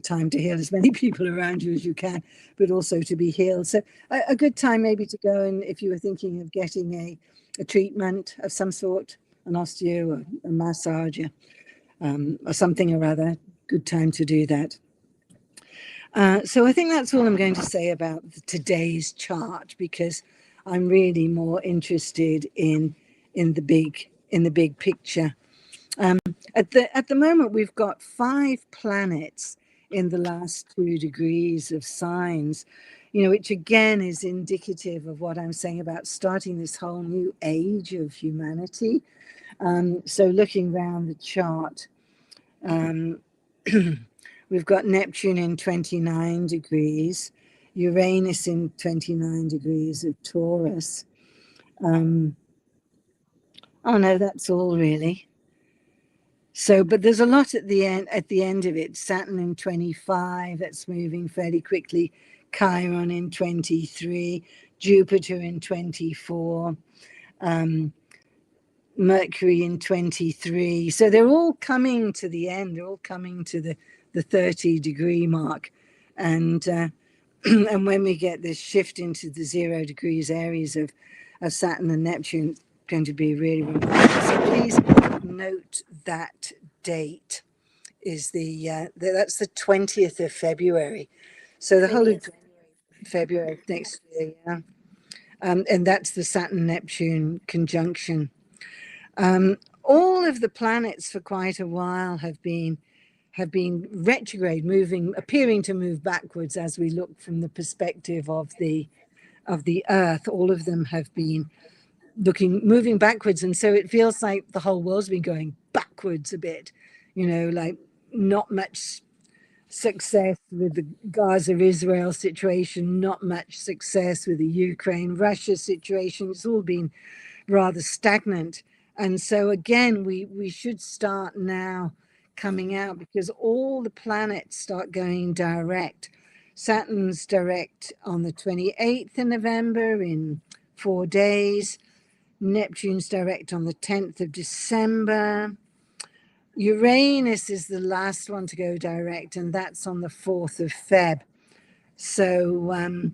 time to heal as many people around you as you can, but also to be healed. So a good time maybe to go, and if you were thinking of getting a treatment of some sort, an osteo or a massage or something or other, good time to do that. So I think that's all I'm going to say about today's chart, because I'm really more interested in the big picture. At the moment, we've got 5 planets in the last 2 degrees of signs, which again is indicative of what I'm saying about starting this whole new age of humanity. So looking around the chart, we've got Neptune in 29 degrees, Uranus in 29 degrees of Taurus. Oh no, that's all really. So, but there's a lot at the end of it. Saturn in 25, that's moving fairly quickly. Chiron in 23, Jupiter in 24, Mercury in 23. So they're all coming to the end. They're all coming to the 30-degree mark. And and when we get this shift into the 0 degrees Aries of Saturn and Neptune, it's going to be really remarkable. So please note that date is that's the 20th of February. So the whole of January, February next year, yeah. And that's the Saturn-Neptune conjunction. All of the planets for quite a while have been retrograde, appearing to move backwards as we look from the perspective of the Earth. All of them have been moving backwards, and so it feels like the whole world's been going backwards a bit. Like not much success with the Gaza-Israel situation, not much success with the Ukraine-Russia situation. It's all been rather stagnant. And so again, we should start now coming out, because all the planets start going direct. Saturn's direct on the 28th of November in 4 days. Neptune's direct on the 10th of December. Uranus is the last one to go direct, and that's on the 4th of Feb. So,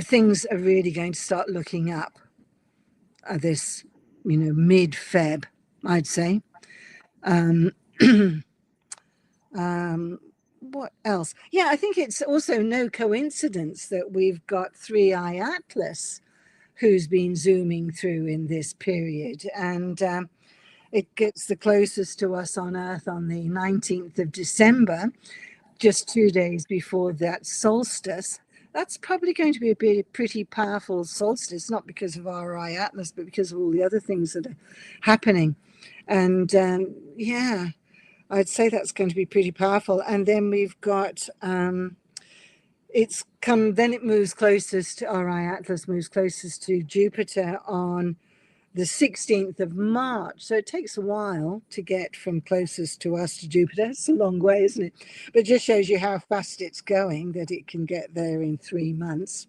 things are really going to start looking up at this, mid-Feb, I'd say. What else? Yeah, I think it's also no coincidence that we've got 3i Atlas, who's been zooming through in this period. And it gets the closest to us on Earth on the 19th of December, just 2 days before that solstice. That's probably going to be a pretty powerful solstice, not because of RI Atlas, but because of all the other things that are happening. And yeah, I'd say that's going to be pretty powerful. And then we've got, then it moves closest to RI Atlas, moves closest to Jupiter on the 16th of March. So it takes a while to get from closest to us to Jupiter. It's a long way, isn't it? But it just shows you how fast it's going, that it can get there in 3 months,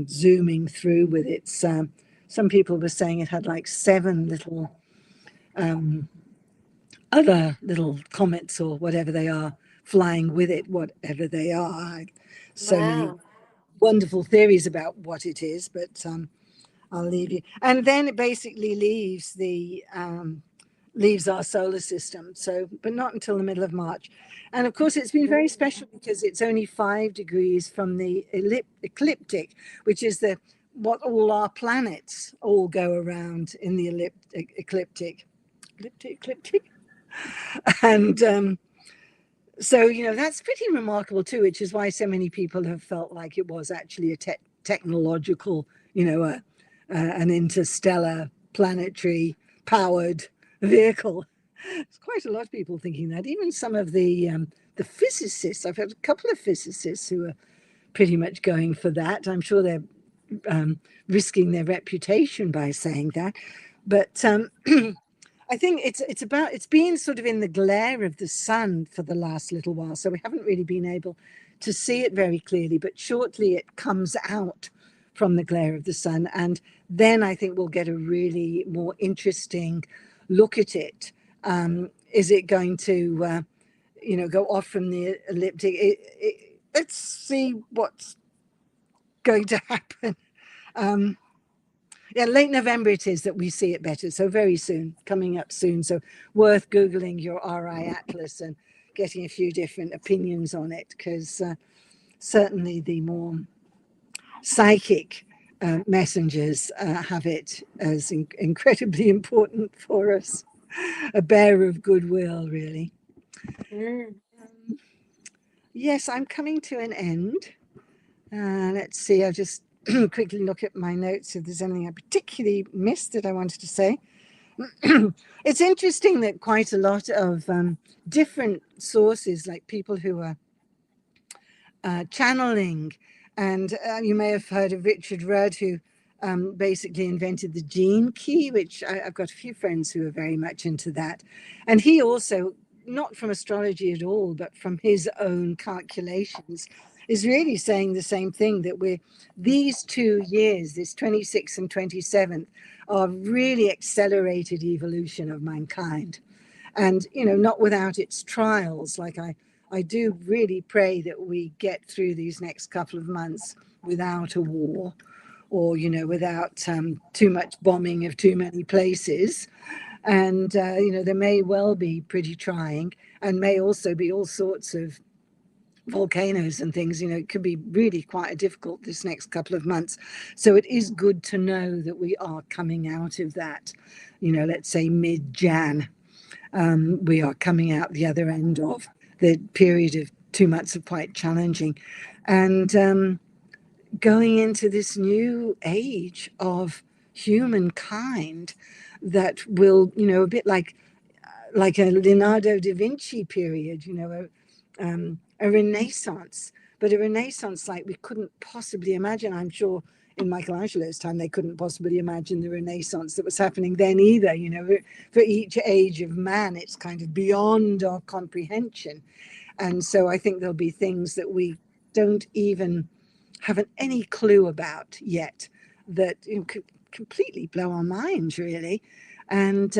zooming through with its, some people were saying it had like 7 little other little comets or whatever they are flying with it, whatever they are. So many wonderful theories about what it is, but I'll leave you. And then it basically leaves our solar system. So, but not until the middle of March. And of course, it's been very special because it's only 5 degrees from the ecliptic, which is what all our planets all go around in the ecliptic. And so, that's pretty remarkable too, which is why so many people have felt like it was actually a technological, an interstellar planetary powered vehicle. There's quite a lot of people thinking that. Even some of the physicists, I've had a couple of physicists who are pretty much going for that. I'm sure they're risking their reputation by saying that. But I think it's been sort of in the glare of the sun for the last little while, so we haven't really been able to see it very clearly, but shortly it comes out from the glare of the sun, and then I think we'll get a really more interesting look at it. Is it going to, go off from the ecliptic? Let's see what's going to happen. Yeah, late November it is that we see it better. So very soon, coming up soon. So worth Googling your RI Atlas and getting a few different opinions on it, because certainly the more psychic messengers have it as incredibly important for us. A bearer of goodwill, really. Yes, I'm coming to an end. Let's see, I'll just quickly look at my notes if there's anything I particularly missed that I wanted to say. It's interesting that quite a lot of different sources, like people who are channeling, and you may have heard of Richard Rudd, who basically invented the gene key, which I've got a few friends who are very much into that. And he also, not from astrology at all, but from his own calculations, is really saying the same thing, that these 2 years, this 26th and 27th, are really accelerated evolution of mankind. And, not without its trials. Like I do really pray that we get through these next couple of months without a war, or, without too much bombing of too many places. And, there may well be pretty trying, and may also be all sorts of volcanoes and things, it could be really quite difficult this next couple of months. So it is good to know that we are coming out of that, let's say mid-Jan. We are coming out the other end of the period of 2 months of quite challenging, and going into this new age of humankind that will, a bit like a Leonardo da Vinci period, a renaissance, but a renaissance like we couldn't possibly imagine. I'm sure in Michelangelo's time, they couldn't possibly imagine the renaissance that was happening then either. For each age of man, it's kind of beyond our comprehension. And so I think there'll be things that we don't even have any clue about yet that could completely blow our minds, really. And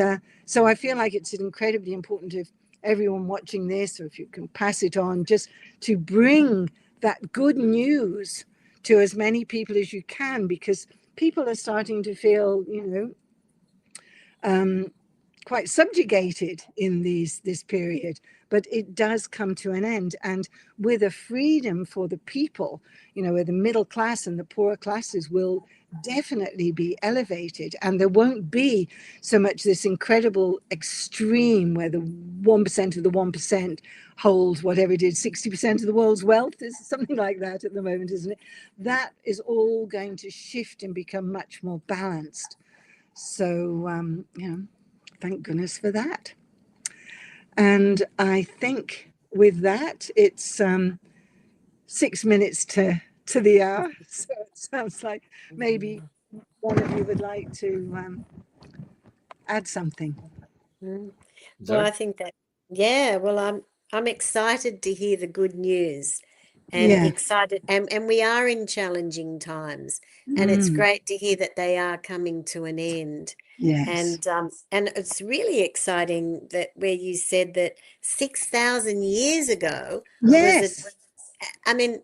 so I feel like it's incredibly important if everyone watching this, or if you can pass it on, just to bring that good news to as many people as you can, because people are starting to feel, quite subjugated in this period, but it does come to an end, and with a freedom for the people, where the middle class and the poorer classes will definitely be elevated, and there won't be so much this incredible extreme where the 1% of the 1% hold whatever it is, 60% of the world's wealth, is something like that at the moment, isn't it? That is all going to shift and become much more balanced. So thank goodness for that. And I think with that, it's 6 minutes to the hour. So it sounds like maybe one of you would like to add something. Well, I think that, well, I'm excited to hear the good news, and excited, and we are in challenging times, and it's great to hear that they are coming to an end. Yes. And it's really exciting that where you said that 6,000 years ago Yes. I mean,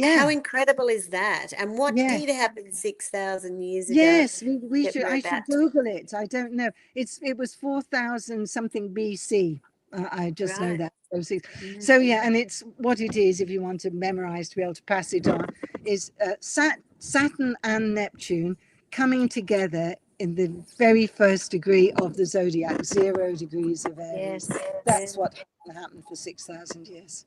how incredible is that? And what did happen 6,000 years ago? Yes, I should Google it. I don't know. It was 4,000 something BC. I just know that. So and it's what it is, if you want to memorize to be able to pass it on, is Saturn and Neptune coming together in the very first degree of the zodiac, 0 degrees of Aries. That's what happened for 6,000 years.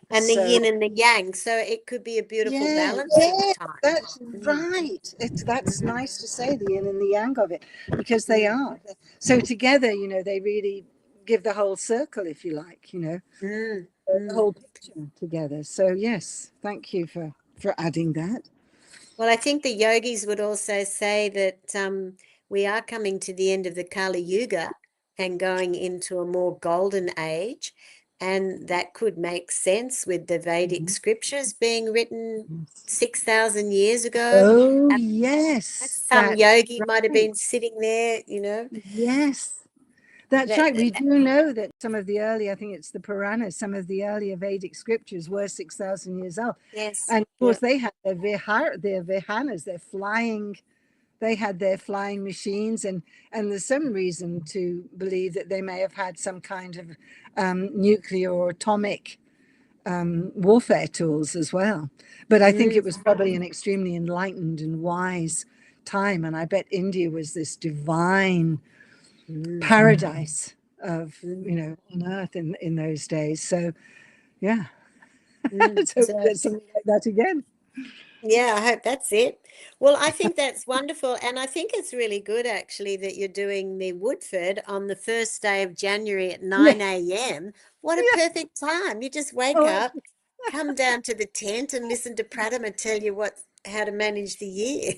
And the yin and the yang, so it could be a beautiful balance time. That's right. That's nice to say, the yin and the yang of it, because they are. So together, they really give the whole circle, if you like, the whole picture together. So yes, thank you for adding that. Well, I think the yogis would also say that we are coming to the end of the Kali Yuga and going into a more golden age. And that could make sense with the Vedic scriptures being written 6,000 years ago. Oh, yes. Some yogi might have been sitting there, Yes, that's right. We do know that some of the early, I think it's the Puranas, some of the earlier Vedic scriptures were 6,000 years old. Yes. And of course, they had their vihanas, they had their flying machines, and there's some reason to believe that they may have had some kind of nuclear or atomic warfare tools as well. But I think it was probably an extremely enlightened and wise time, and I bet India was this divine paradise of on earth in those days. So so there's something like that again. Yeah, I hope that's it. Well, I think that's wonderful. And I think it's really good, actually, that you're doing the Woodford on the first day of January at 9 a.m. What a perfect time. You just wake up, come down to the tent and listen to Pratima tell you how to manage the year.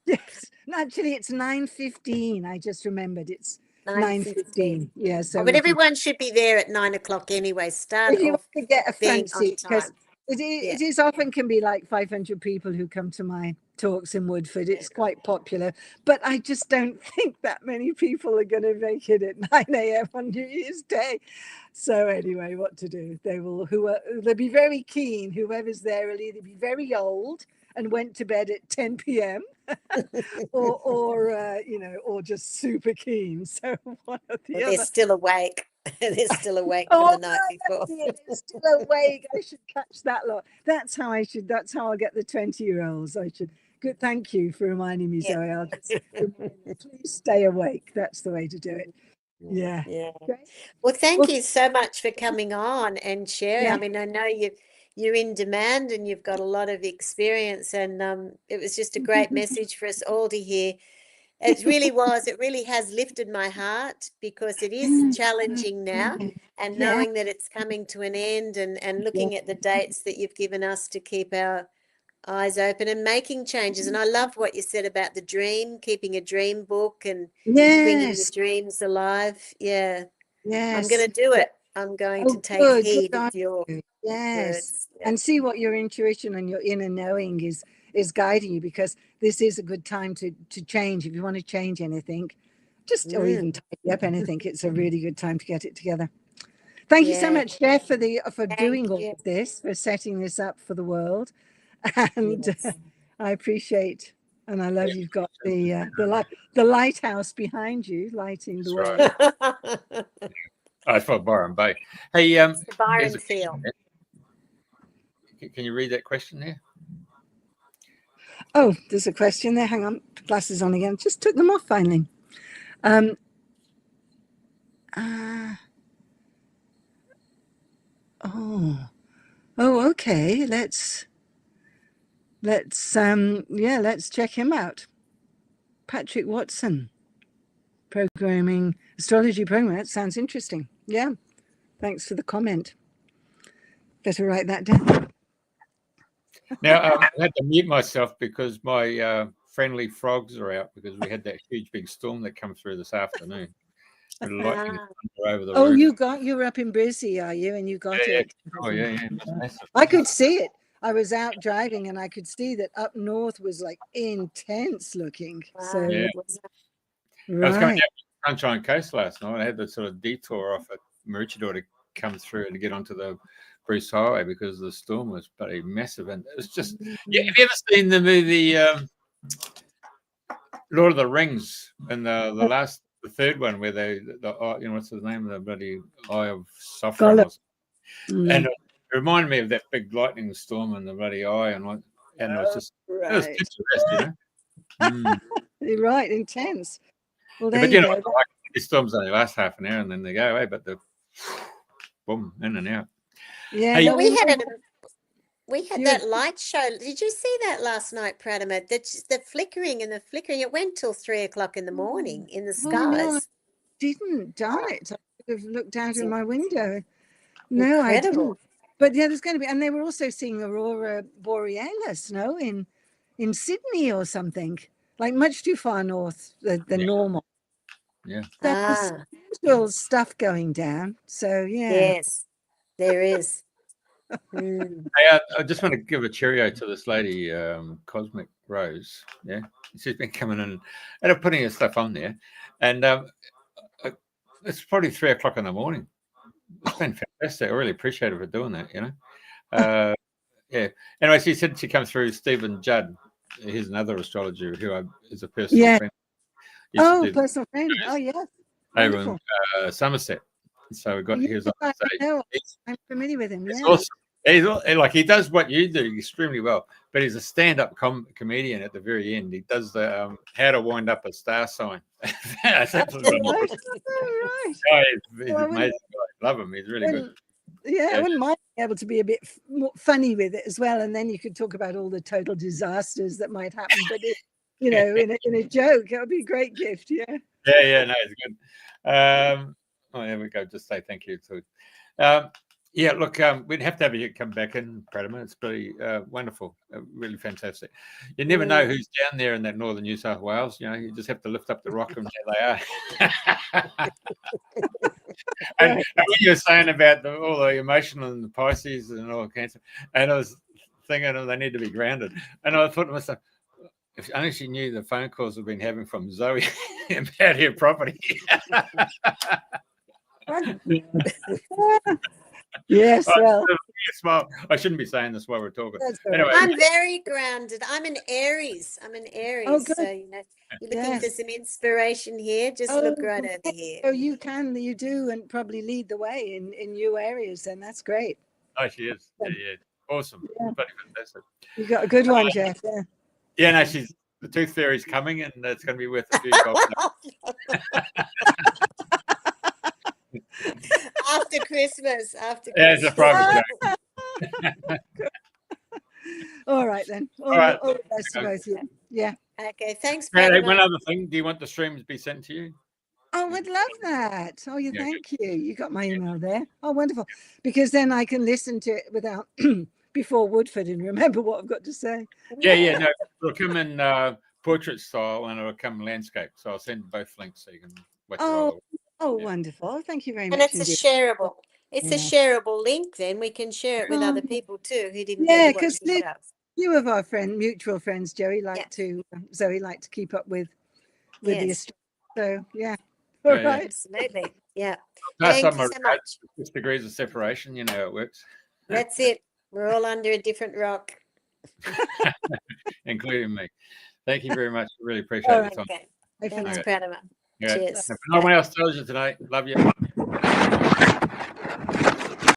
Yes. Actually, it's 9:15. I just remembered it's 9:15. Yeah. So but everyone should be there at 9 o'clock anyway. Start if you off want to get a being fancy, on because time. it is often can be like 500 people who come to my talks in Woodford. It's quite popular, but I just don't think that many people are going to make it at 9 a.m. on New Year's Day. So anyway, what to do? They'll be very keen. Whoever's there will either be very old and went to bed at 10 p.m. or just super keen. So one or the other. They're still awake. They're still awake Oh, from the night before. they're still awake. I should catch that lot. That's how I'll get the 20-year-olds. I should. Good. Thank you for reminding me, Yeah. Zoe. I'll just please stay awake. That's the way to do it. Yeah. Yeah. Great. Well, thank Well, you so much for coming on and sharing. yeah. I mean, I know you're in demand and you've got a lot of experience, and it was just a great message for us all to hear. It really was. It really has lifted my heart because it is challenging now, and Yeah. knowing that it's coming to an end, and looking at the dates that you've given us to keep our eyes open and making changes. And I love what you said about the dream, keeping a dream book and bringing the Yes. dreams alive. Yeah, I'm Yes. going to do it. I'm going to Oh, take good. heed Good on of your you. Yes. words. Yeah. And see what your intuition and your inner knowing is guiding you, because this is a good time to change. If you want to change anything, or even tidy up anything, it's a really good time to get it together. Thank you so Yeah. much, Jeff, for Thank doing all you. of this, for setting this up for the world. And Yes. I appreciate, and I love you've got the lighthouse behind you, lighting the way. Right. I thought Byron Bay. Hey, It's the Byron here's a feel. question there. Can you read that question there? Oh, there's a question there. Hang on, glasses on again. Just took them off finally. Okay. Let's check him out. Patrick Watson, astrology program. That sounds interesting. Yeah. Thanks for the comment. Better write that down. Now, I had to mute myself because my friendly frogs are out, because we had that huge big storm that come through this afternoon. With lightning and thunder over the roof. You're up in Brizzy, are you? And you got it. Oh, yeah. It was massive. I could see it. I was out driving and I could see that up north was like intense looking. Wow. So, Yeah. I was coming down the Sunshine Coast last night. I had to sort of detour off at Maroochydore to come through and to get onto the Bruce Highway because the storm was pretty massive. And it was just, yeah. Have you ever seen the movie Lord of the Rings, and the third one, where what's the name of the bloody Eye of Sauron? And it reminded me of that big lightning storm and the bloody eye, and it was just it was picturesque, You're right, intense. Well, there but you go. These storms only last half an hour and then they go away, but the boom, in and out. Yeah, Hey, we had that light show. Did you see that last night, Pratima? The flickering and the flickering. It went till 3 o'clock in the morning in the skies. No, I didn't. Darn it! I could have looked out of my window. No, I didn't. But yeah, there's going to be, and they were also seeing aurora borealis, no, in Sydney or something, like much too far north than normal. Yeah. There's usual stuff going down. So yeah. Yes, there is. Hey, I just want to give a cheerio to this lady, Cosmic Rose. Yeah, she's been coming in and putting her stuff on there, and it's probably 3 o'clock in the morning. It's been fantastic. I really appreciate her for doing that. Yeah. Anyway, she said she comes through. Stephen Judd, he's another astrologer who is a personal friend. Personal friend. Oh yeah. Over in Somerset. So we got his on stage. I'm familiar with him. He's Yeah. Awesome. He does what you do extremely well, but he's a stand-up comedian at the very end. He does the how to wind up a star sign. That's absolutely right. Oh, he's amazing guy. Love him. He's really good. Yeah, I wouldn't mind being able to be a bit more funny with it as well, and then you could talk about all the total disasters that might happen. But in a joke, it would be a great gift. Yeah. No, it's good. There we go. Just say thank you to. Yeah, look, we'd have to have you come back in, Pratima. It's pretty wonderful, really fantastic. You never know who's down there in that northern New South Wales. You just have to lift up the rock and there they are. and when you were saying about all the emotional and the Pisces and all Cancer, and I was thinking they need to be grounded. And I thought to myself, if only she knew the phone calls we've been having from Zoe about her property. Yes, well, a smile. I shouldn't be saying this while we're talking. That's all Anyway, right. I'm very grounded. I'm an Aries. Oh, So good. you're looking for Yes. some inspiration here. Just look right over here. So you do, and probably lead the way in new areas. Then that's great. oh, she is. Yeah, awesome. Yeah. Bloody fantastic. You got a good one, Jeff. Yeah. Yeah, no, the tooth fairy's coming, and it's going to be worth a few gold. After Christmas. Yeah, it's a private joke. All right then. All right. All the best to both of you. Yeah. Okay, thanks, Hey, Pratima. one other thing. Do you want the stream to be sent to you? Oh, I'd love that. Oh, Yeah, thank you. You got my email there. Oh, wonderful. Because then I can listen to it without before Woodford and remember what I've got to say. Yeah. No, it'll come in portrait style and it'll come landscape. So I'll send both links so you can watch it all. Oh, Yeah. wonderful. Thank you very And much. it's a indeed. shareable. It's a Yeah. shareable link. Then we can share it with other people too who didn't Yeah, get to watch 'cause the show. few of our mutual friends, Zoe, like to keep up with the Yes, so yeah. All Yeah, yeah. right. absolutely. Yeah. Plus, Thank I'm you so much. 6 degrees of separation. You know how it works, That's it. We're all under a different rock. including me. Thank you very much. Really appreciate All your right. time. Okay. Bye for Thanks, now. Pratima. Yeah. Cheers. If no one else tells you tonight, love you.